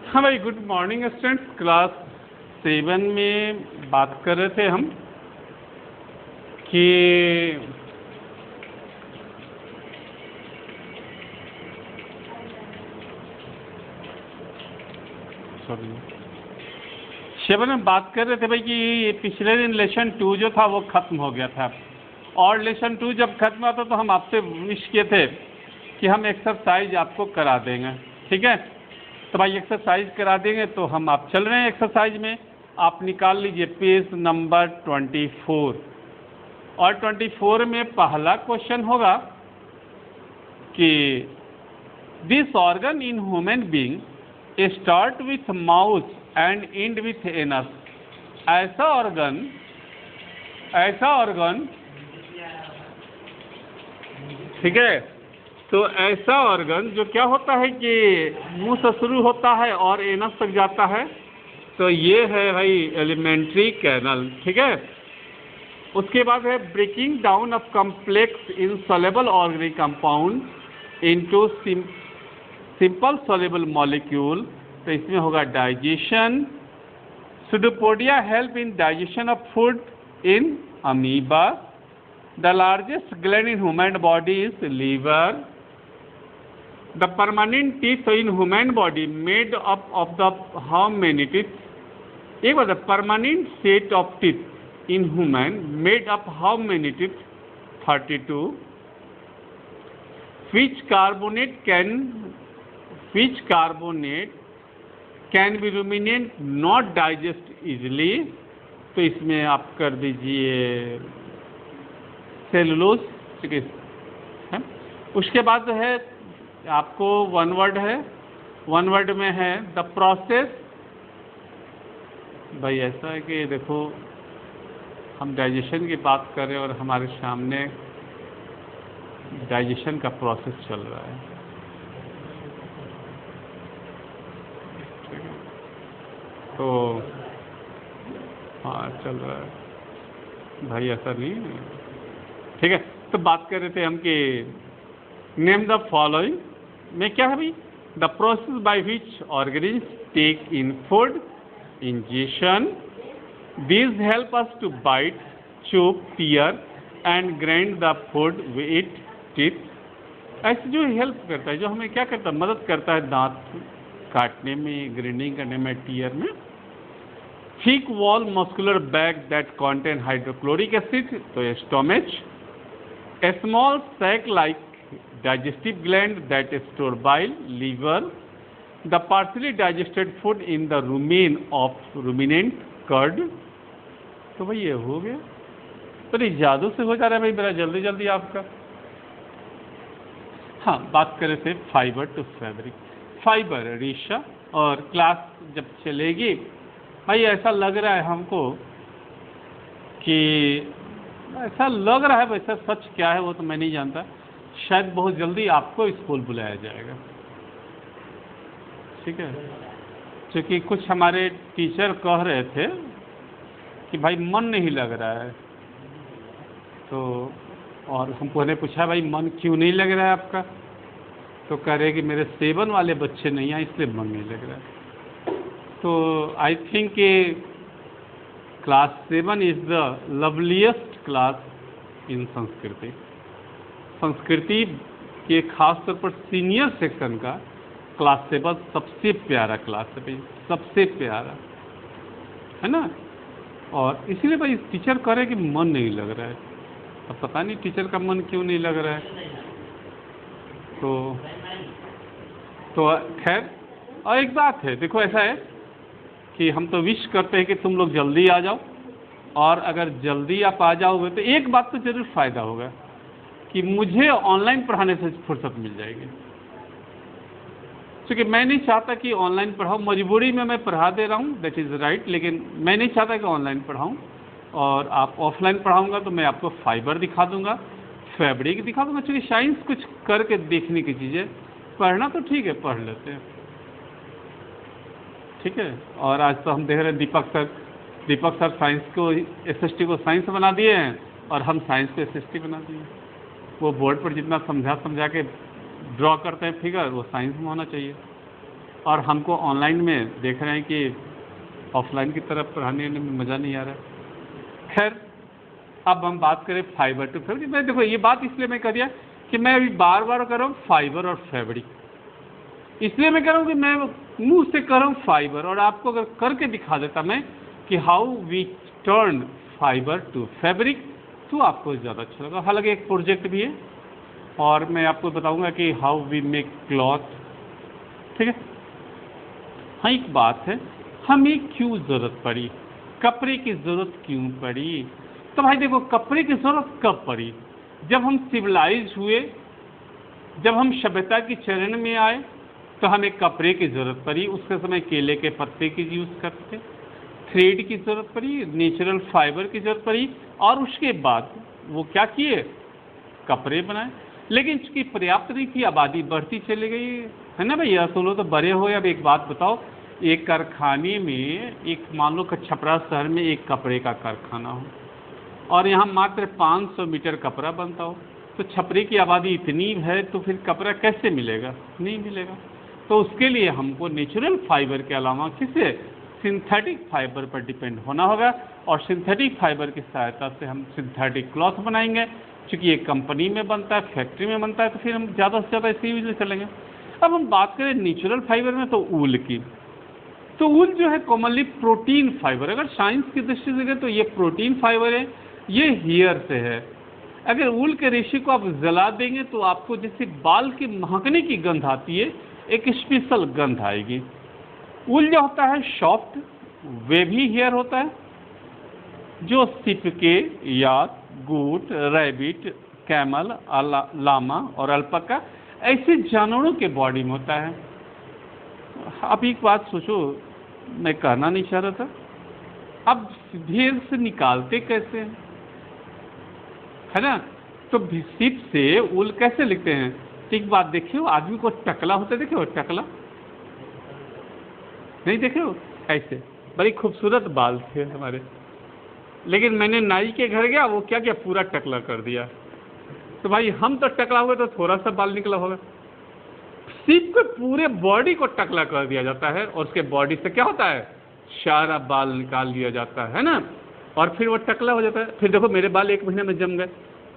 हाँ भाई, good morning students. Class 7 में बात कर रहे थे हम कि सेवन में बात कर रहे थे भाई कि पिछले दिन लेसन 2 जो था वो ख़त्म हो गया था, और लेसन 2 जब खत्म हुआ था तो हम आपसे विश किए थे कि हम एक्सरसाइज आपको करा देंगे। ठीक है, तो भाई एक्सरसाइज करा देंगे। तो हम आप चल रहे हैं एक्सरसाइज में। आप निकाल लीजिए पेज नंबर 24, और 24 में पहला क्वेश्चन होगा कि this organ in human being start with mouth and and with anus. ऐसा ऑर्गन ठीक है, तो ऐसा ऑर्गन जो क्या होता है कि मुंह से शुरू होता है और एनस तक जाता है, तो ये है भाई एलिमेंट्री कैनल। ठीक है, उसके बाद है breaking down of complex insoluble organic compound into simple soluble molecule. तो इसमें होगा digestion. Pseudopodia help in digestion of food in amoeba. The largest gland in human body is liver. The permanent teeth in human body made up of the how many teeth? एक बार, the permanent set of teeth in human made up how many teeth? 32. Which carbonate can be ruminant not digest easily? तो इसमें आप कर दीजिए cellulose. ठीक है, उसके बाद है आपको वन वर्ड है, वन वर्ड में है द प्रोसेस। भाई ऐसा है कि देखो, हम डाइजेशन की बात कर रहे हैं और हमारे सामने डाइजेशन का प्रोसेस चल रहा है। तो हाँ, चल रहा है भाई, ऐसा नहीं है। ठीक है, तो बात कर रहे थे हम कि नेम द फॉलोइंग में क्या है भाई? The process by which organism take in food ingestion. These help us to bite, chew, tear and grind the food with teeth. ऐसे जो हेल्प करता है, जो हमें क्या करता है, मदद करता है दांत काटने में, ग्राइंडिंग करने में, टीयर में। Thick wall muscular bag that contain hydrochloric acid, तो stomach. A small sac like digestive gland that store bile, liver. The partially digested food in the rumen of ruminant curd. तो भाई ये हो गया। तो ये जादू से हो जा रहा है भाई मेरा, जल्दी जल्दी आपका। हाँ, बात करें थे फाइबर टू फैब्रिक। फाइबर रेशा, और क्लास जब चलेगी भाई ऐसा लग रहा है हमको कि ऐसा लग रहा है, वैसा सच क्या है वो तो मैं नहीं जानता। शायद बहुत जल्दी आपको स्कूल बुलाया जाएगा। ठीक है, क्योंकि कुछ हमारे टीचर कह रहे थे कि भाई मन नहीं लग रहा है, तो और हमको ने पूछा भाई मन क्यों नहीं लग रहा है आपका? तो कह रहे कि मेरे 7 वाले बच्चे नहीं आए इसलिए मन नहीं लग रहा है। तो आई थिंक कि class 7 is the loveliest class in संस्कृति। संस्कृति के खास तौर पर सीनियर सेक्शन का क्लास 7 सबसे प्यारा क्लास है भाई, सबसे प्यारा है ना। और इसीलिए भाई टीचर कह रहे कि मन नहीं लग रहा है। अब पता नहीं टीचर का मन क्यों नहीं लग रहा है। तो खैर, और एक बात है, देखो ऐसा है कि हम तो विश करते हैं कि तुम लोग जल्दी आ जाओ, और अगर जल्दी आप आ जाओगे तो एक बात तो जरूर फ़ायदा होगा कि मुझे ऑनलाइन पढ़ाने से फुर्सत मिल जाएगी। क्योंकि मैं नहीं चाहता कि ऑनलाइन पढ़ाऊँ, मजबूरी में मैं पढ़ा दे रहा हूँ, दैट इज़ राइट, लेकिन मैं नहीं चाहता कि ऑनलाइन पढ़ाऊँ। और आप ऑफलाइन पढ़ाऊँगा तो मैं आपको फाइबर दिखा दूँगा, फैब्रिक दिखा दूँगा। क्योंकि साइंस कुछ करके देखने की चीज़ें, पढ़ना तो ठीक है, पढ़ लेते हैं। ठीक है, और आज तो हम देख रहे हैं दीपक सर साइंस को, एसएसटी को साइंस बना दिए हैं, और हम साइंस को एसएसटी बना दिए। वो बोर्ड पर जितना समझा के ड्रॉ करते हैं फिगर, वो साइंस में होना चाहिए। और हमको ऑनलाइन में देख रहे हैं कि ऑफलाइन की तरफ पढ़ाने में मज़ा नहीं आ रहा है। खैर, अब हम बात करें फाइबर टू फैब्रिक। मैं देखो ये बात इसलिए मैं कर दिया कि मैं अभी बार बार कर रहा हूँ फाइबर और फैब्रिक, इसलिए मैं कह रहा हूँ कि मैं मुंह से कर रहा हूँ फाइबर, और आपको अगर करके दिखा देता मैं कि how we turn fibre to fabric, तो आपको ज़्यादा अच्छा लगा। हालांकि एक प्रोजेक्ट भी है और मैं आपको बताऊंगा कि हाउ वी मेक क्लॉथ। ठीक है। हाँ, एक बात है, हमें क्यों ज़रूरत पड़ी, कपड़े की ज़रूरत क्यों पड़ी? तो भाई देखो, कपड़े की ज़रूरत कब पड़ी? जब हम सिविलाइज हुए, जब हम सभ्यता की चरण में आए, तो हमें कपड़े की ज़रूरत पड़ी। उसके समय केले के पत्ते की यूज़ करते थे, थ्रेड की ज़रूरत पड़ी, नेचुरल फाइबर की ज़रूरत पड़ी, और उसके बाद वो क्या किए, कपड़े बनाए। लेकिन चूंकि पर्याप्त नहीं थी, आबादी बढ़ती चली गई, है ना भैया? तो लोग तो बड़े हो। अब एक बात बताओ, एक कारखाने में, एक मान लो कि छपरा शहर में एक कपड़े का कारखाना हो और यहाँ मात्र 500 मीटर कपड़ा बनता हो, तो छपरे की आबादी इतनी है तो फिर कपड़ा कैसे मिलेगा? नहीं मिलेगा। तो उसके लिए हमको नेचुरल फाइबर के अलावा किसे, सिंथेटिक फाइबर पर डिपेंड होना होगा, और सिंथेटिक फाइबर की सहायता से हम सिंथेटिक क्लॉथ बनाएंगे। चूँकि ये कंपनी में बनता है, फैक्ट्री में बनता है, तो फिर हम ज़्यादा से ज़्यादा इसी यूज चलेंगे। अब हम बात करें नेचुरल फाइबर में, तो ऊल की, तो ऊल जो है कॉमनली प्रोटीन फाइबर, अगर साइंस की दृष्टि से देखें तो ये प्रोटीन फाइबर है, ये हेयर से है। अगर ऊल के रेशे को आप जला देंगे तो आपको जैसे बाल की महकने की गंध आती है, एक स्पेशल गंध आएगी। ऊल जो होता है सॉफ्ट, वेवी हेयर होता है, जो सिपके, याक, गोट, रैबिट, कैमल, लामा और अल्पाका ऐसे जानवरों के बॉडी में होता है। अब एक बात सोचो, मैं कहना नहीं चाह रहा था, अब भेड़ से निकालते कैसे हैं, है ना? तो सिप से ऊल कैसे लिखते हैं? एक बात देखियो, आदमी को टकला होता है, देखियो टकला, नहीं देखे हो? ऐसे बड़ी खूबसूरत बाल थे हमारे, लेकिन मैंने नाई के घर गया, वो क्या क्या पूरा टकला कर दिया। तो भाई हम तो टकला हुए तो थोड़ा सा बाल निकला होगा, सिप के पूरे बॉडी को टकला कर दिया जाता है, और उसके बॉडी से क्या होता है, सारा बाल निकाल लिया जाता है ना, और फिर वो टकला हो जाता है। फिर देखो मेरे बाल 1 महीने में जम गए,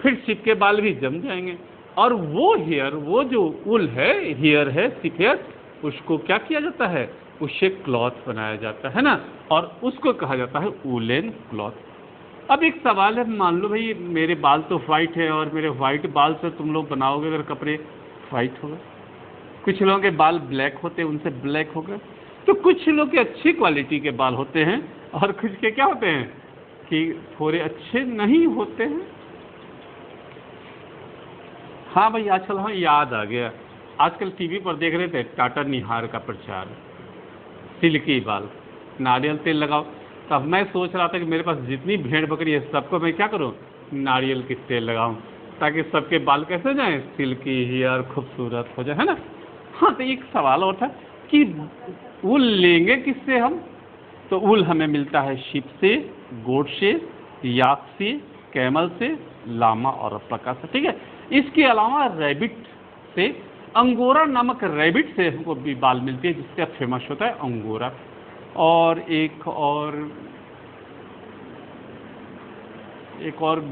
फिर सिप के बाल भी जम जाएंगे, और वो हेयर, वो जो ऊल है, हेयर है, सिप हेयर, उसको क्या किया जाता है, उससे क्लॉथ बनाया जाता है ना, और उसको कहा जाता है वूलन क्लॉथ। अब एक सवाल है, मान लो भाई मेरे बाल तो वाइट है, और मेरे वाइट बाल से तुम लोग बनाओगे अगर कपड़े, वाइट होगा। कुछ लोगों के बाल ब्लैक होते हैं, उनसे ब्लैक होगा। तो कुछ लोग के अच्छी क्वालिटी के बाल होते हैं, और कुछ के क्या होते हैं कि थोड़े अच्छे नहीं होते हैं। हाँ भाई, आजकल हाँ याद आ गया, आजकल टीवी पर देख रहे थे टाटा निहार का प्रचार, सिल्की बाल, नारियल तेल लगाओ। तो अब मैं सोच रहा था कि मेरे पास जितनी भेड़ बकरी है सबको मैं क्या करूं, नारियल की तेल लगाऊं, ताकि सबके बाल कैसे जाएं, सिल्की हेयर, खूबसूरत हो जाए, है ना? हाँ, तो एक सवाल और था कि ऊल लेंगे किससे हम? तो ऊल हमें मिलता है शिप से, गोट से, याक से, कैमल से, लामा और अल्पाका से। ठीक है। इसके अलावा रैबिट से, अंगोरा नामक रैबिट से हमको भी बाल मिलती है, जिससे फेमस होता है अंगोरा। और एक और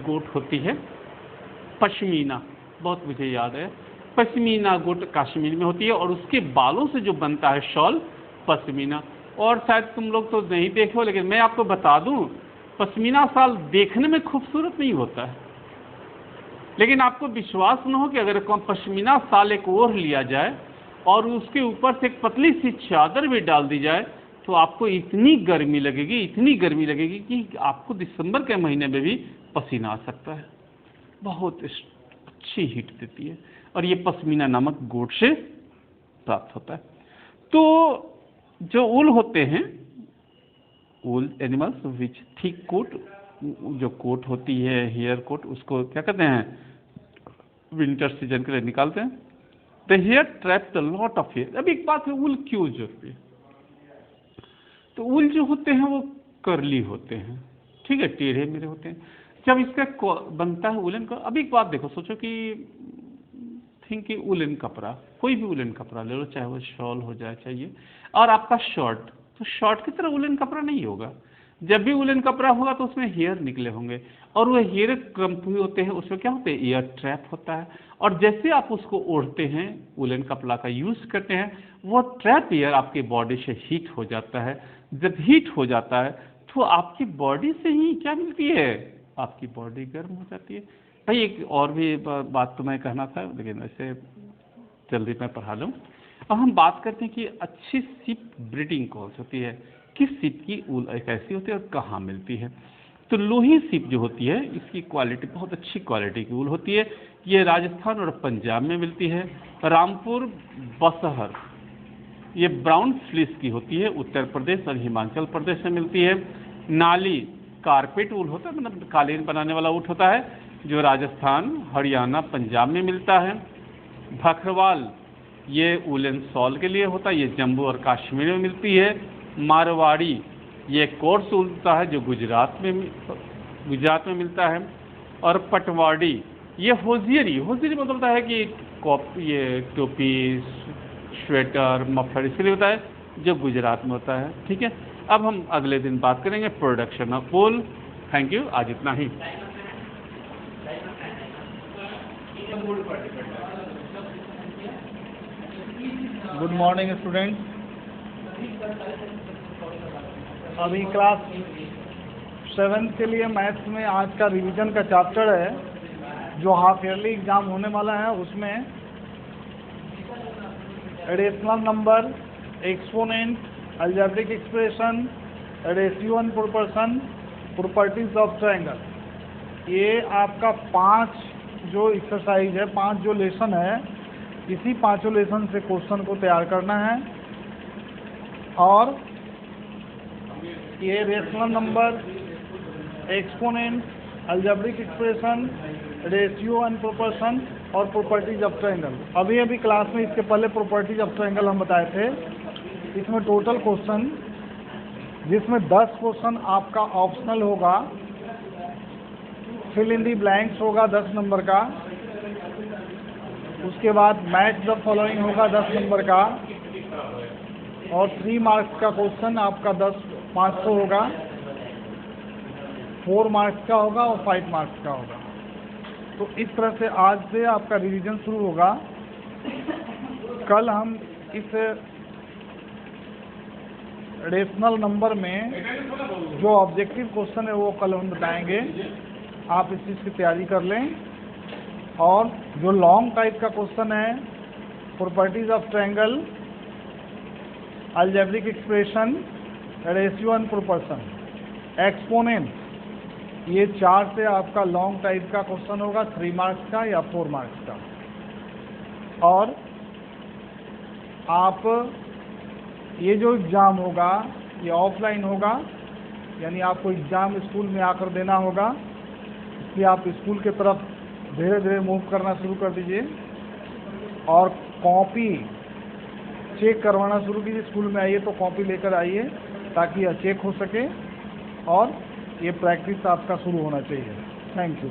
गोट होती है पश्मीना, बहुत मुझे याद है, पश्मीना गोट कश्मीर में होती है, और उसके बालों से जो बनता है शॉल, पश्मीना। और शायद तुम लोग तो नहीं देखो, लेकिन मैं आपको बता दूं, पश्मीना शाल देखने में खूबसूरत नहीं होता है, लेकिन आपको विश्वास न हो कि अगर पश्मीना शाल एक ओढ़ लिया जाए और उसके ऊपर से एक पतली सी चादर भी डाल दी जाए, तो आपको इतनी गर्मी लगेगी, इतनी गर्मी लगेगी कि आपको दिसंबर के महीने में भी पसीना आ सकता है। बहुत अच्छी हीट देती है, और ये पश्मीना नामक गोट से प्राप्त होता है। तो जो ऊल होते हैं, ऊल एनिमल्स विच थिक कोट, जो कोट होती है हेयर कोट, उसको क्या कहते हैं, विंटर सीजन के लिए निकालते हैं। The hair traps a lot of hair. अब एक बात है, ऊल क्यों जरूरी है? तो ऊल जो होते हैं वो करली होते हैं, ठीक है, टेढ़े मेढ़े होते हैं। जब इसका बनता है वूलन का, अब एक बात देखो, सोचो कि थिंक कि वुलन कपड़ा, कोई भी वुलन कपड़ा ले लो, चाहे वो शॉल हो जाए चाहिए, और आपका शर्ट, तो शर्ट की तरह वुलन कपड़ा नहीं होगा। जब भी वुलन कपड़ा होगा तो उसमें हेयर निकले होंगे, और वो हेयर क्रम्प हुए होते हैं, उसमें क्या होते हैं, एयर ट्रैप होता है, और जैसे आप उसको ओढ़ते हैं, वुलन कपड़ा का यूज़ करते हैं, वो ट्रैप एयर आपकी बॉडी से हीट हो जाता है। जब हीट हो जाता है तो आपकी बॉडी से ही क्या मिलती है, आपकी बॉडी गर्म हो जाती है। भाई एक और भी बात तो मैं कहना था, लेकिन ऐसे जल्दी मैं पढ़ा लूँ। अब हम बात करते हैं कि अच्छी सिप ब्रीडिंग कौन सी होती है, किस सिप की ऊल कैसी होती है और कहाँ मिलती है। तो लोही सिप जो होती है, इसकी क्वालिटी बहुत अच्छी क्वालिटी की ऊल होती है। ये राजस्थान और पंजाब में मिलती है। रामपुर बसहर, ये ब्राउन फ्लिस की होती है, उत्तर प्रदेश और हिमाचल प्रदेश में मिलती है। नाली कारपेट ऊल होता है, मतलब कालीन बनाने वाला ऊँट होता है, जो राजस्थान, हरियाणा, पंजाब में मिलता है। भखरवाल, ये वुलन शॉल के लिए होता है, ये जम्मू और कश्मीर में मिलती है। मारवाड़ी, ये कोर्स ऊल होता है, जो गुजरात में मिलता है। और पटवाड़ी, ये होजियरी मतलब है कि ये टोपी, स्वेटर, मफलर इसके लिए होता है, जो गुजरात में होता है। ठीक है, अब हम अगले दिन बात करेंगे production of wool. Thank you, आज इतना ही। Good morning student. अभी क्लास 7 के लिए मैथ्स में आज का रिवीजन का चैप्टर है, जो हाफ ईयरली एग्जाम होने वाला है। उसमें additional number, exponent, algebraic expression, ratio and proportion, properties of triangle, ये आपका 5 जो एक्सरसाइज है, 5 जो लेसन है, इसी 5 लेसन से क्वेश्चन को तैयार करना है। और ये rational number, exponent, algebraic expression, ratio and proportion और प्रॉपर्टीज ऑफ ट्रायंगल, अभी क्लास में इसके पहले प्रॉपर्टीज ऑफ ट्रायंगल हम बताए थे। इसमें टोटल क्वेश्चन, जिसमें 10 क्वेश्चन आपका ऑप्शनल होगा, फिल इन दी ब्लैंक्स होगा 10 नंबर का। उसके बाद मैच द फॉलोइंग होगा 10 नंबर का, और 3 मार्क्स का क्वेश्चन आपका 500 होगा, 4 मार्क्स का होगा और 5 मार्क्स का होगा। तो इस तरह से आज से आपका रिवीजन शुरू होगा। कल हम इस रेशनल नंबर में जो ऑब्जेक्टिव क्वेश्चन है वो कल हम बताएंगे। आप इस चीज़ की तैयारी कर लें। और जो लॉन्ग टाइप का क्वेश्चन है, properties of triangle, algebraic expression, ratio and proportion, exponent, ये 4 से आपका लॉन्ग टाइप का क्वेश्चन होगा, 3 मार्क्स का या 4 मार्क्स का। और आप ये जो एग्ज़ाम होगा ये ऑफलाइन होगा, यानी आपको एग्ज़ाम स्कूल में आकर देना होगा। इसलिए आप स्कूल के तरफ धीरे धीरे मूव करना शुरू कर दीजिए और कॉपी चेक करवाना शुरू कीजिए। स्कूल में आइए तो कॉपी लेकर आइए, ताकि यह चेक हो सके और ये प्रैक्टिस आपका शुरू होना चाहिए। Thank you.